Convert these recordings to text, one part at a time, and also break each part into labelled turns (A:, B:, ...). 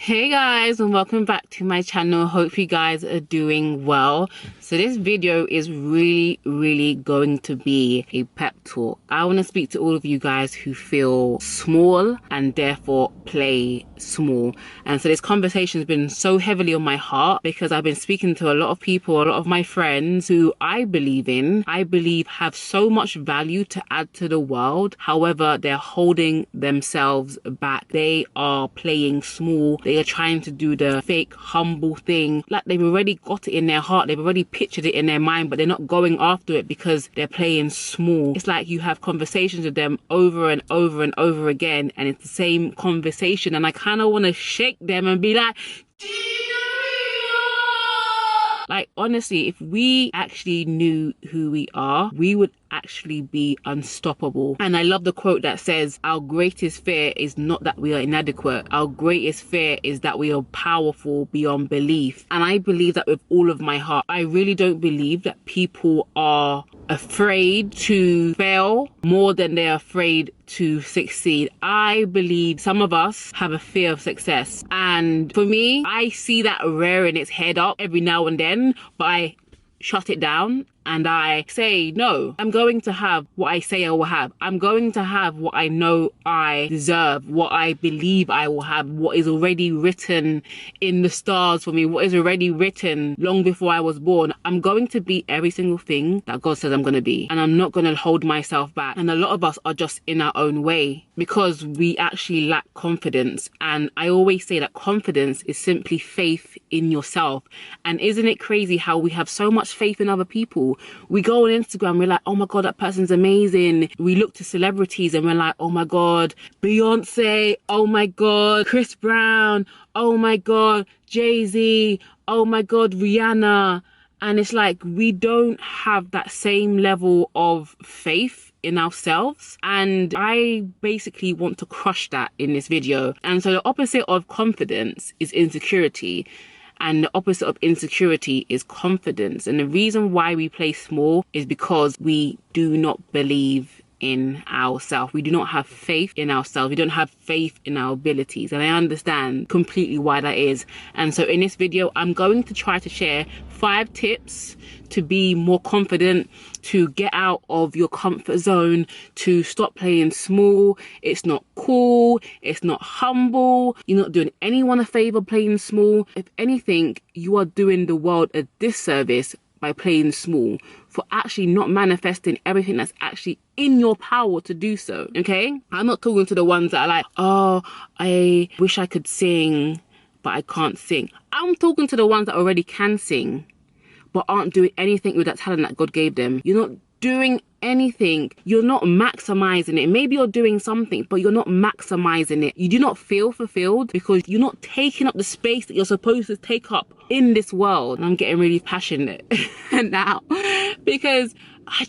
A: Hey guys, and welcome back to my channel. Hope you guys are doing well. So this video is really going to be a pep talk. I want to speak to all of you guys who feel small and therefore play small. And so this conversation has been so heavily on my heart because I've been speaking to a lot of people, a lot of my friends who I believe have so much value to add to the world. However, they're holding themselves back. They are playing small. They are trying to do the fake humble thing. Like they've already got it in their heart. They've already pictured it in their mind, but they're not going after it because they're playing small. It's like you have conversations with them over and over again, and it's the same conversation. And I kind of want to shake them and be like, honestly, if we actually knew who we are, we would actually be unstoppable. And I love the quote that says, our greatest fear is not that we are inadequate. Our greatest fear is that we are powerful beyond belief. And I believe that with all of my heart. I really don't believe that people are afraid to fail more than they're afraid to succeed. I believe some of us have a fear of success. And for me, I see that rearing its head up every now and then, but I shut it down. And I say, no, I'm going to have what I say I will have. I'm going to have what I know I deserve, what I believe I will have, what is already written in the stars for me, what is already written long before I was born. I'm going to be every single thing that God says I'm going to be. And I'm not going to hold myself back. And a lot of us are just in our own way because we actually lack confidence. And I always say that confidence is simply faith in yourself. And isn't it crazy how we have so much faith in other people? We go on Instagram, we're like, oh my God, that person's amazing. We look to celebrities and we're like, oh my God, Beyonce, oh my God, Chris Brown, oh my God, Jay-Z, oh my God, Rihanna. And it's like, we don't have that same level of faith in ourselves. And I basically want to crush that in this video. And so the opposite of confidence is insecurity. And the opposite of insecurity is confidence. And the reason why we play small is because we do not believe in ourselves. We do not have faith in ourselves. We don't have faith in our abilities. And I understand completely why that is. And so in this video, I'm going to try to share 5 tips to be more confident, to get out of your comfort zone, to stop playing small. It's not cool. It's not humble. You're not doing anyone a favor playing small. If anything, you are doing the world a disservice by playing small, for actually not manifesting everything that's actually in your power to do so, okay? I'm not talking to the ones that are like, oh, I wish I could sing, but I can't sing. I'm talking to the ones that already can sing, but aren't doing anything with that talent that God gave them. You're not doing anything. You're not maximizing it. Maybe you're doing something, but you're not maximizing it. You do not feel fulfilled because you're not taking up the space that you're supposed to take up in this world. And I'm getting really passionate now because I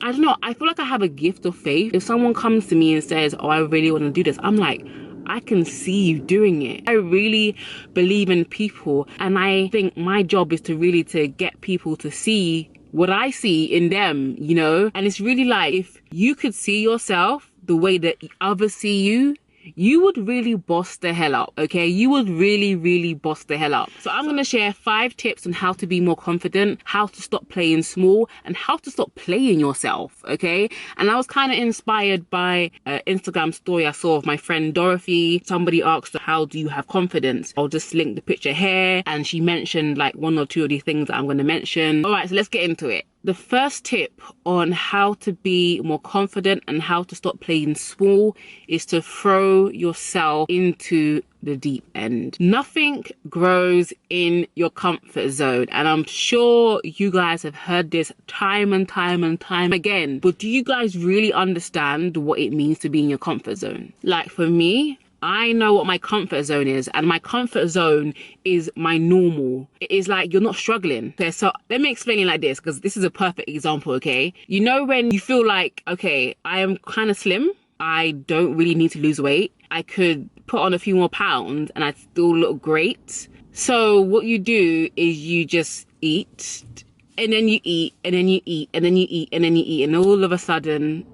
A: don't know. I feel like I have a gift of faith. If someone comes to me and says, oh, I really want to do this, I'm like, I can see you doing it. I really believe in people. And I think my job is to get people to see what I see in them, you know? And it's really like, if you could see yourself the way that others see you, you would really boss the hell up, okay? You would really boss the hell up. So I'm going to share 5 tips on how to be more confident, how to stop playing small, and how to stop playing yourself, okay? And I was kind of inspired by an Instagram story I saw of my friend Dorothy. Somebody asked her, how do you have confidence? I'll just link the picture here. And she mentioned like 1 or 2 of the things that I'm going to mention. All right, so let's get into it. The first tip on how to be more confident and how to stop playing small is to throw yourself into the deep end. Nothing grows in your comfort zone. And I'm sure you guys have heard this time and time again. But do you guys really understand what it means to be in your comfort zone? Like for me, I know what my comfort zone is, and my comfort zone is my normal. It is like you're not struggling. Okay, so let me explain it like this, because this is a perfect example, okay? You know when you feel like, okay, I am kind of slim, I don't really need to lose weight, I could put on a few more pounds and I'd still look great. So what you do is you just eat, and then you eat, and then you eat, and then you eat, and then you eat, and all of a sudden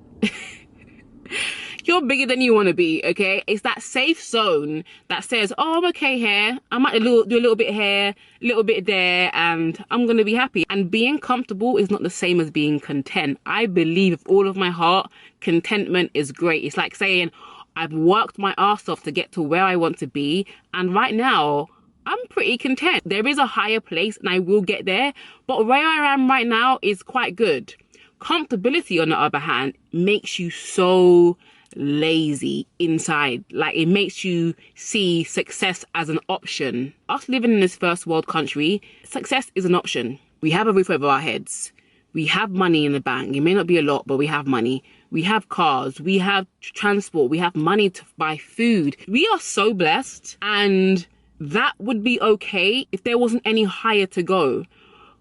A: You're bigger than you want to be, okay? It's that safe zone that says, oh, I'm okay here. I might do a little bit here, a little bit there, and I'm going to be happy. And being comfortable is not the same as being content. I believe with all of my heart, contentment is great. It's like saying, I've worked my ass off to get to where I want to be, and right now, I'm pretty content. There is a higher place and I will get there, but where I am right now is quite good. Comfortability, on the other hand, makes you so lazy inside. Like, it makes you see success as an option. Us living in this first world country, success is an option. We have a roof over our heads. We have money in the bank. It may not be a lot, but we have money. We have cars. We have transport. We have money to buy food. We are so blessed, and that would be okay if there wasn't any higher to go.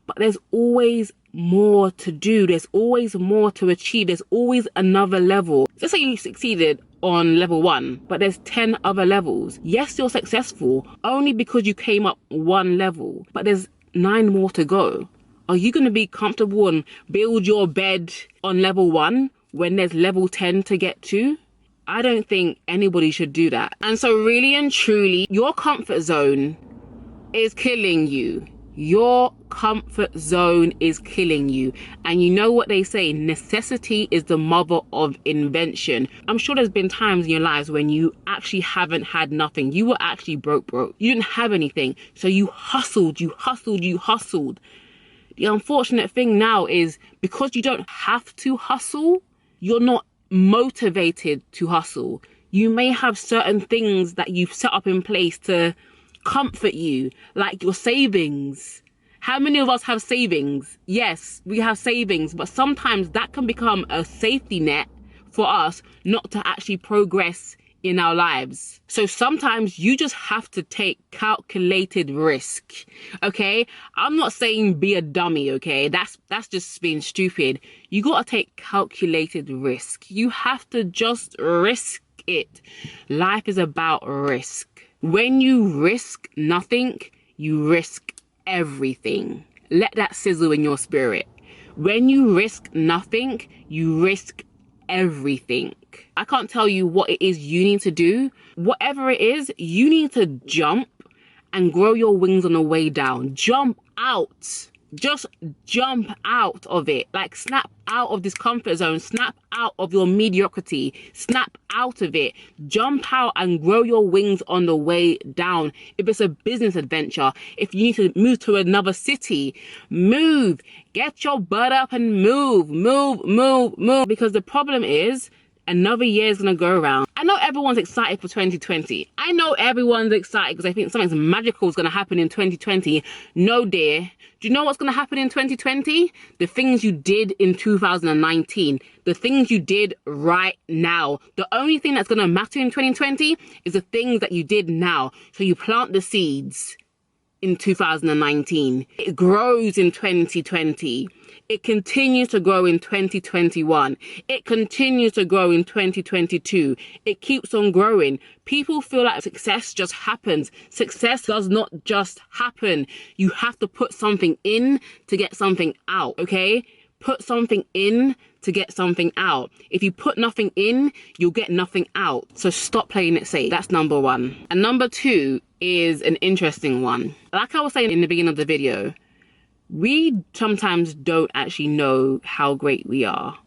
A: But there's always more to do. There's always more to achieve. There's always another level. Let's say you succeeded on level 1, but there's 10 other levels. Yes, you're successful only because you came up one level, but there's 9 more to go. Are you going to be comfortable and build your bed on level 1 when there's level 10 to get to? I don't think anybody should do that. And so really and truly, your comfort zone is killing you. Your comfort zone is killing you. And you know what they say, necessity is the mother of invention. I'm sure there's been times in your lives when you actually haven't had nothing. You were actually broke. You didn't have anything. So you hustled. The unfortunate thing now is because you don't have to hustle, you're not motivated to hustle. You may have certain things that you've set up in place to comfort you, like your savings. How many of us have savings? Yes, we have savings, but sometimes that can become a safety net for us not to actually progress in our lives. So sometimes you just have to take calculated risk, okay? I'm not saying be a dummy, okay? That's just being stupid. You gotta take calculated risk. You have to just risk it. Life is about risk. When you risk nothing, you risk everything. Let that sizzle in your spirit. When you risk nothing, you risk everything. I can't tell you what it is you need to do. Whatever it is, you need to jump and grow your wings on the way down. Jump out. Just jump out of it. Like, snap out of this comfort zone. Snap out of your mediocrity. Snap out of it. Jump out and grow your wings on the way down. If it's a business adventure, if you need to move to another city, move. Get your butt up and move. Because the problem is, another year is going to go around. I know everyone's excited for 2020. I know everyone's excited because I think something magical is going to happen in 2020. No, dear. Do you know what's going to happen in 2020? The things you did in 2019. The things you did right now. The only thing that's going to matter in 2020 is the things that you did now. So you plant the seeds in 2019. It grows in 2020. It continues to grow in 2021. It continues to grow in 2022. It keeps on growing. People feel like success just happens. Success does not just happen. You have to put something in to get something out, okay? Put something in to get something out. If you put nothing in, you'll get nothing out. So stop playing it safe. That's number 1. And number 2 is an interesting one. Like I was saying in the beginning of the video, we sometimes don't actually know how great we are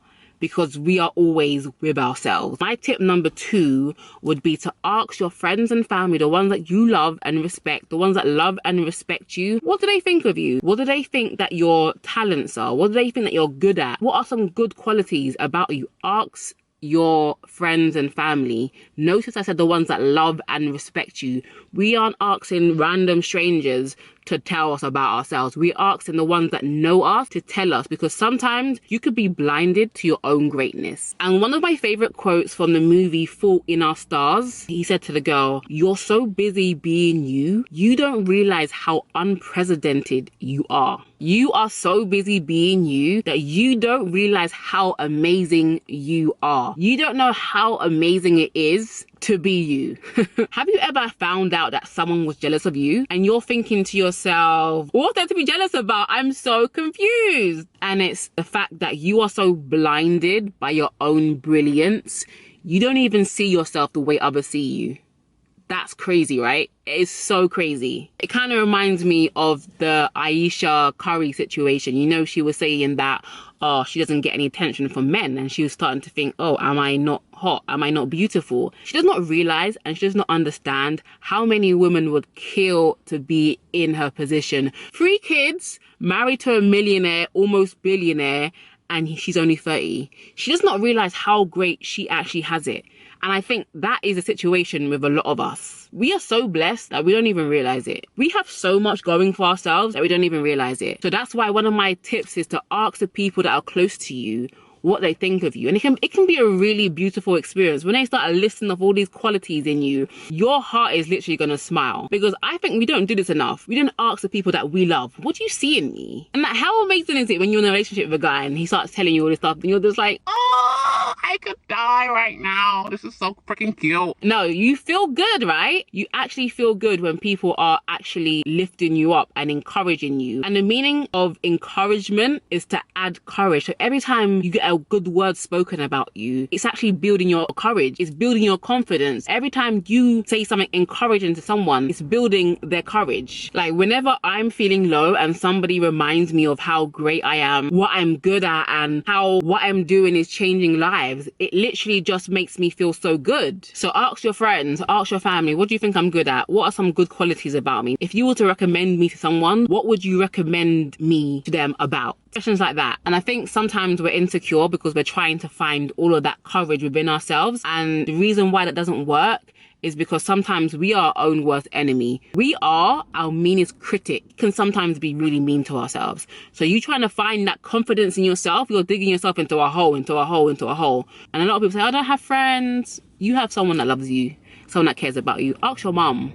A: because we are always with ourselves. My tip number 2 would be to ask your friends and family, the ones that you love and respect, the ones that love and respect you, what do they think of you? What do they think that your talents are? What do they think that you're good at? What are some good qualities about you? Ask your friends and family. Notice I said the ones that love and respect you. We aren't asking random strangers to tell us about ourselves. We're asking the ones that know us to tell us, because sometimes you could be blinded to your own greatness. And one of my favorite quotes from the movie Fault in Our Stars, he said to the girl, "You're so busy being you, you don't realize how unprecedented you are. You are so busy being you that you don't realize how amazing you are. You don't know how amazing it is to be you." Have you ever found out that someone was jealous of you and you're thinking to yourself, what's there to be jealous about? I'm so confused. And it's the fact that you are so blinded by your own brilliance. You don't even see yourself the way others see you. That's crazy, right? It is so crazy. It kind of reminds me of the Aisha Curry situation. You know, she was saying that, oh, she doesn't get any attention from men. And she was starting to think, oh, am I not hot? Am I not beautiful? She does not realize and she does not understand how many women would kill to be in her position. 3 kids, married to a millionaire, almost billionaire, and she's only 30. She does not realize how great she actually has it. And I think that is a situation with a lot of us. We are so blessed that we don't even realize it. We have so much going for ourselves that we don't even realize it. So that's why one of my tips is to ask the people that are close to you what they think of you. And it can be a really beautiful experience. When they start a listing of all these qualities in you, your heart is literally going to smile. Because I think we don't do this enough. We don't ask the people that we love, what do you see in me? And like, how amazing is it when you're in a relationship with a guy and he starts telling you all this stuff and you're just like, oh, I could die right now. This is so freaking cute. No, you feel good, right? You actually feel good when people are actually lifting you up and encouraging you. And the meaning of encouragement is to add courage. So every time you get a good word spoken about you, it's actually building your courage. It's building your confidence. Every time you say something encouraging to someone, it's building their courage. Like whenever I'm feeling low and somebody reminds me of how great I am, what I'm good at, and how what I'm doing is changing lives, it literally just makes me feel so good. So ask your friends, ask your family, what do you think I'm good at? What are some good qualities about me? If you were to recommend me to someone, what would you recommend me to them about? Questions like that. And I think sometimes we're insecure because we're trying to find all of that courage within ourselves. And the reason why that doesn't work is because sometimes we are our own worst enemy. We are our meanest critic, can sometimes be really mean to ourselves. So you trying to find that confidence in yourself, you're digging yourself into a hole, into a hole, into a hole. And a lot of people say, I don't have friends. You have someone that loves you, someone that cares about you. Ask your mum,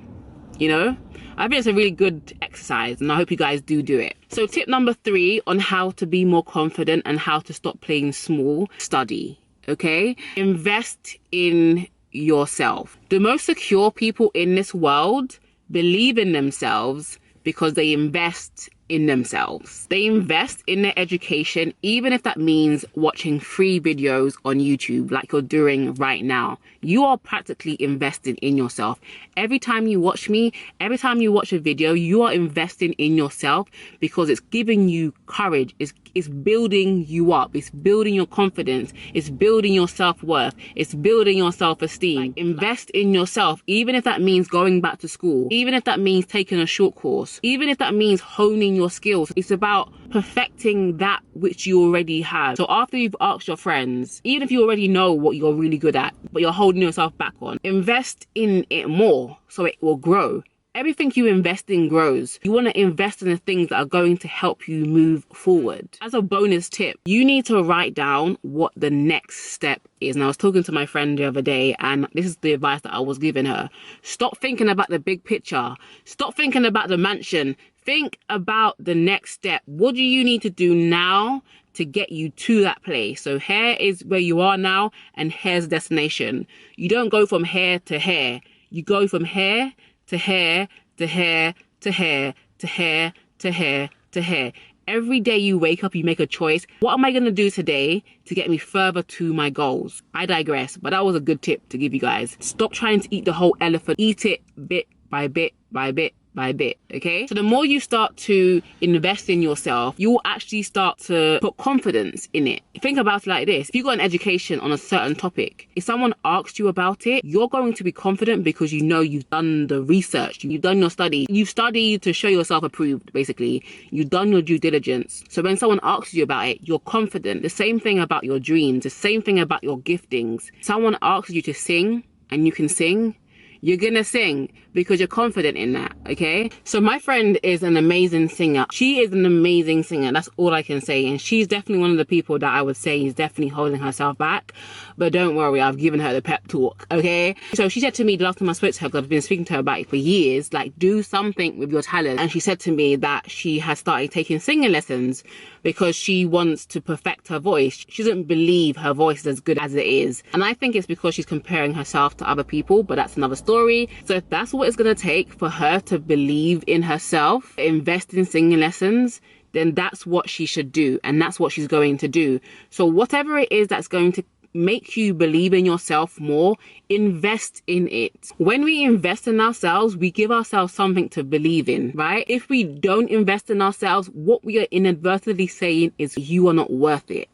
A: you know? I think it's a really good exercise and I hope you guys do it. So tip number 3 on how to be more confident and how to stop playing small, study, okay? Invest in yourself. The most secure people in this world believe in themselves because they invest in themselves. They invest in their education, even if that means watching free videos on YouTube like you're doing right now. You are practically investing in yourself. Every time you watch me, every time you watch a video, you are investing in yourself because it's giving you courage. It's building you up. It's building your confidence. It's building your self-worth. It's building your self-esteem. Invest in yourself, even if that means going back to school, even if that means taking a short course, even if that means honing your skills. It's about perfecting that which you already have. So after you've asked your friends, even if you already know what you're really good at, but you're holding yourself back on, invest in it more so it will grow. Everything you invest in grows. You want to invest in the things that are going to help you move forward. As a bonus tip, you need to write down what the next step is. And I was talking to my friend the other day, and this is the advice that I was giving her. Stop thinking about the big picture. Stop thinking about the mansion. Think about the next step. What do you need to do now to get you to that place? So here is where you are now, and here's the destination. You don't go from here to here. You go from here to here, to here, to here, to here, to here, to here. Every day you wake up, you make a choice. What am I going to do today to get me further to my goals? I digress, but that was a good tip to give you guys. Stop trying to eat the whole elephant. Eat it bit by bit by bit by bit, okay? So the more you start to invest in yourself, you will actually start to put confidence in it. Think about it like this. If you got an education on a certain topic, if someone asks you about it, you're going to be confident because you know you've done the research, you've done your study, you've studied to show yourself approved, basically. You've done your due diligence. So when someone asks you about it, you're confident. The same thing about your dreams, the same thing about your giftings. Someone asks you to sing and you can sing, you're gonna sing because you're confident in that, okay? So my friend is an amazing singer. She is an amazing singer. That's all I can say. And she's definitely one of the people that I would say is definitely holding herself back. But don't worry, I've given her the pep talk, okay? So she said to me the last time I spoke to her, because I've been speaking to her about it for years, like, do something with your talent. And she said to me that she has started taking singing lessons because she wants to perfect her voice. She doesn't believe her voice is as good as it is. And I think it's because she's comparing herself to other people, but that's another story. So if that's what it's going to take for her to believe in herself, invest in singing lessons, then that's what she should do. And that's what she's going to do. So whatever it is that's going to makes you believe in yourself more, invest in it. When we invest in ourselves, we give ourselves something to believe in, right? If we don't invest in ourselves, what we are inadvertently saying is you are not worth it.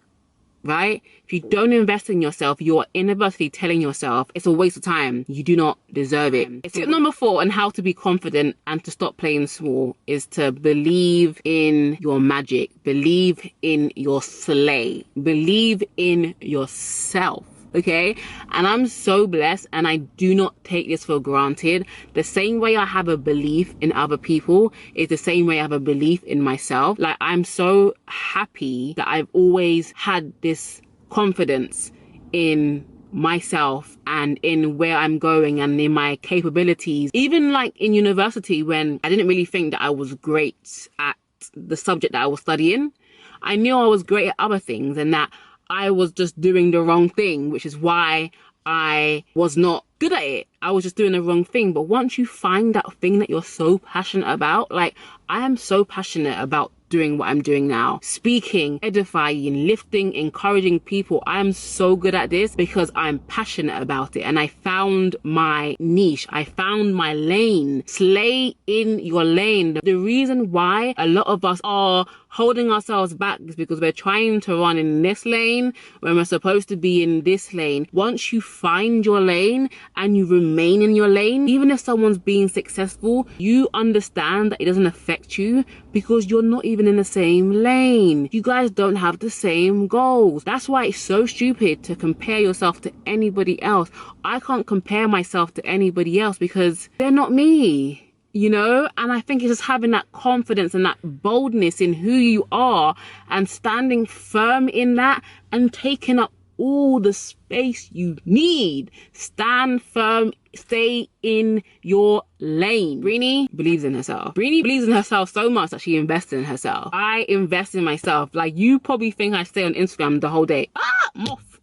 A: Right? If you don't invest in yourself, you are inadvertently telling yourself it's a waste of time. You do not deserve it. Tip number 4 on how to be confident and to stop playing small is to believe in your magic. Believe in your slay. Believe in yourself. Okay, and I'm so blessed, and I do not take this for granted. The same way I have a belief in other people is the same way I have a belief in myself. Like, I'm so happy that I've always had this confidence in myself and in where I'm going and in my capabilities. Even like in university, when I didn't really think that I was great at the subject that I was studying, I knew I was great at other things, and that I was just doing the wrong thing, which is why I was not good at it. I was just doing the wrong thing. But once you find that thing that you're so passionate about, like, I am so passionate about doing what I'm doing now. Speaking, edifying, lifting, encouraging people. I am so good at this because I'm passionate about it. And I found my niche. I found my lane. Slay in your lane. The reason why a lot of us are holding ourselves back is because we're trying to run in this lane when we're supposed to be in this lane. Once you find your lane and you remain in your lane, even if someone's being successful, you understand that it doesn't affect you because you're not even in the same lane. You guys don't have the same goals. That's why it's so stupid to compare yourself to anybody else. I can't compare myself to anybody else because they're not me. You know, and I think it's just having that confidence and that boldness in who you are and standing firm in that and taking up all the space you need. Stand firm, stay in your lane. Breeny believes in herself. Breeny believes in herself so much that she invests in herself. I invest in myself. Like, you probably think I stay on Instagram the whole day. Moth.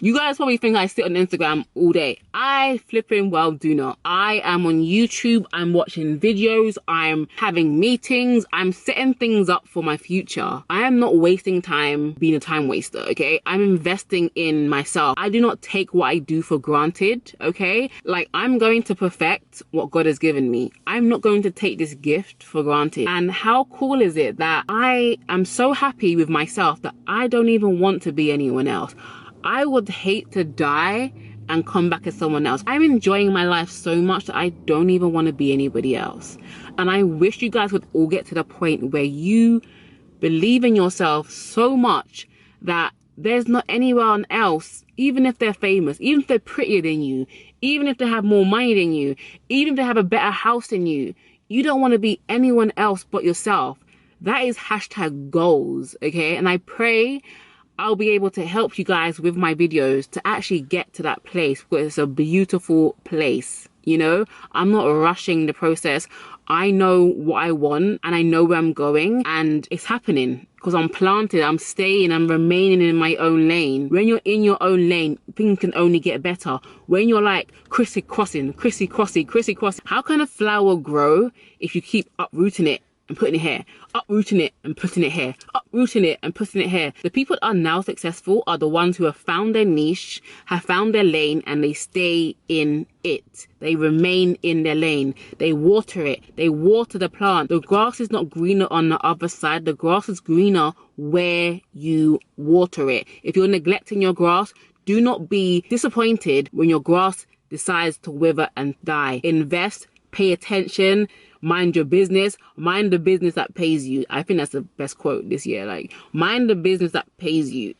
A: You guys probably think I sit on Instagram all day. I flipping well do not. I am on YouTube. I'm watching videos. I'm having meetings. I'm setting things up for my future. I am not wasting time being a time waster, okay? I'm investing in myself. I do not take what I do for granted, okay? Like, I'm going to perfect what God has given me. I'm not going to take this gift for granted. And how cool is it that I am so happy with myself that I don't even want to be anyone else. I would hate to die and come back as someone else. I'm enjoying my life so much that I don't even want to be anybody else. And I wish you guys would all get to the point where you believe in yourself so much that there's not anyone else, even if they're famous, even if they're prettier than you, even if they have more money than you, even if they have a better house than you, you don't want to be anyone else but yourself. That is #goals, okay? And I pray I'll be able to help you guys with my videos to actually get to that place where it's a beautiful place. You know, I'm not rushing the process. I know what I want and I know where I'm going, and it's happening because I'm planted, I'm staying, I'm remaining in my own lane. When you're in your own lane, things can only get better. When you're like crissy-crossing, how can a flower grow if you keep uprooting it and putting it here, uprooting it and putting it here, uprooting it and putting it here? The people that are now successful are the ones who have found their niche, have found their lane, and they stay in it. They remain in their lane. They water it. They water the plant. The grass is not greener on the other side. The grass is greener where you water it. If you're neglecting your grass, do not be disappointed when your grass decides to wither and die. Invest, pay attention, mind your business, mind the business that pays you. I think that's the best quote this year. Like, mind the business that pays you.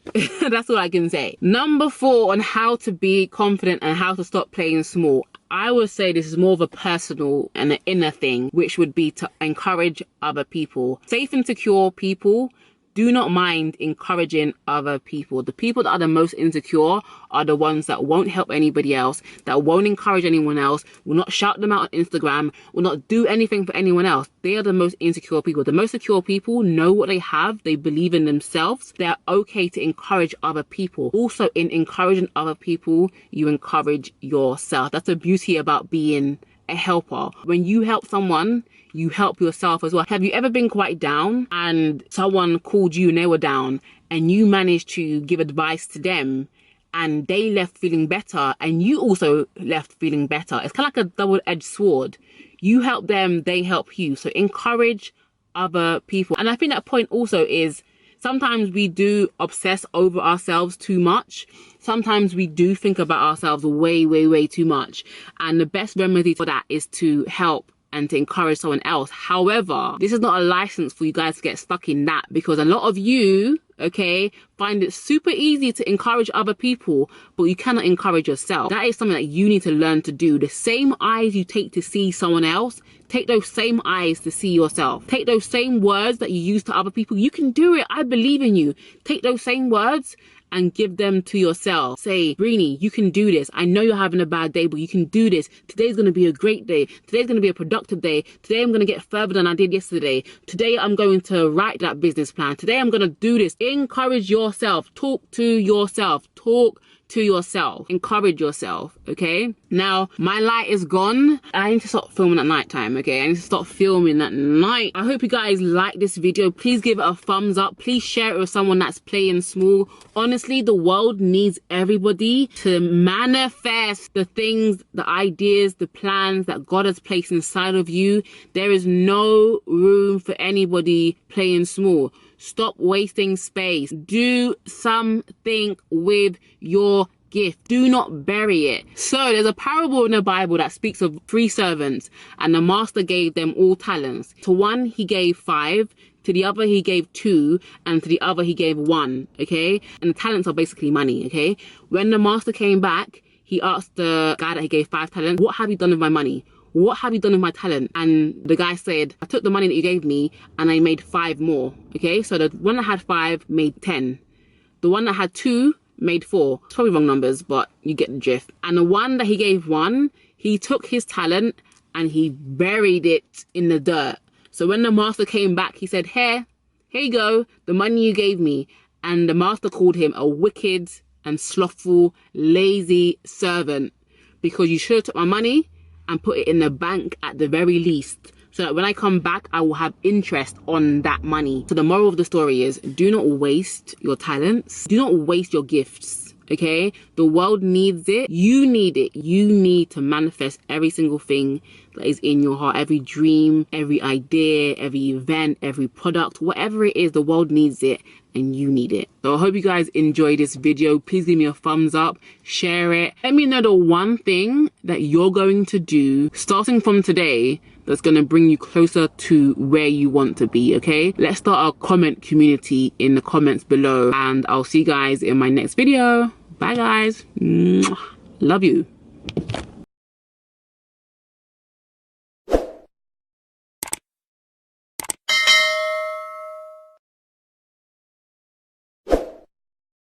A: That's all I can say. Number 4 on how to be confident and how to stop playing small. I would say this is more of a personal and an inner thing, which would be to encourage other people. Safe and secure people do not mind encouraging other people. The people that are the most insecure are the ones that won't help anybody else, that won't encourage anyone else, will not shout them out on Instagram, will not do anything for anyone else. They are the most insecure people. The most secure people know what they have. They believe in themselves. They're okay to encourage other people. Also, in encouraging other people, you encourage yourself. That's the beauty about being a helper. When you help someone, you help yourself as well. Have you ever been quite down and someone called you and they were down and you managed to give advice to them and they left feeling better, and you also left feeling better. It's kind of like a double-edged sword. You help them, they help you. So encourage other people. And I think that point also is sometimes we do obsess over ourselves too much. Sometimes we do think about ourselves way, way, way too much. And the best remedy for that is to help and to encourage someone else. However, this is not a license for you guys to get stuck in that, because a lot of you, okay, find it super easy to encourage other people, but you cannot encourage yourself. That is something that you need to learn to do. The same eyes you take to see someone else, take those same eyes to see yourself. Take those same words that you use to other people. You can do it. I believe in you. Take those same words and give them to yourself. Say, Breeny, you can do this. I know you're having a bad day, but you can do this. Today's going to be a great day. Today's going to be a productive day. Today I'm going to get further than I did yesterday. Today I'm going to write that business plan. Today I'm going to do this. Encourage yourself. Talk to yourself. Talk to yourself. Encourage yourself, okay? Now, my light is gone. I need to stop filming at night time, okay? I need to stop filming at night. I hope you guys like this video. Please give it a thumbs up. Please share it with someone that's playing small. Honestly, the world needs everybody to manifest the things, the ideas, the plans that God has placed inside of you. There is no room for anybody playing small. Stop wasting space. Do something with your gift. Do not bury it. So there's a parable in the Bible that speaks of 3 servants, and the master gave them all talents. To one he gave 5, to the other he gave 2, and to the other he gave 1, okay? And the talents are basically money, okay? When the master came back, he asked the guy that he gave 5 talents, what have you done with my money? What have you done with my talent? And the guy said, I took the money that you gave me and I made 5 more. Okay, so the one that had 5 made 10. The one that had 2 made 4. It's probably wrong numbers, but you get the gist. And the one that he gave 1, he took his talent and he buried it in the dirt. So when the master came back, he said, here you go, the money you gave me. And the master called him a wicked and slothful, lazy servant, because you should have took my money and put it in the bank at the very least, so that when I come back, I will have interest on that money. So the moral of the story is, do not waste your talents. Do not waste your gifts, okay? The world needs it. You need it. You need to manifest every single thing that is in your heart. Every dream, every idea, every event, every product, whatever it is, the world needs it. And you need it. So I hope you guys enjoyed this video. Please give me a thumbs up, share it. Let me know the one thing that you're going to do starting from today that's going to bring you closer to where you want to be, okay? Let's start a comment community in the comments below, and I'll see you guys in my next video. Bye guys. Mwah. Love you.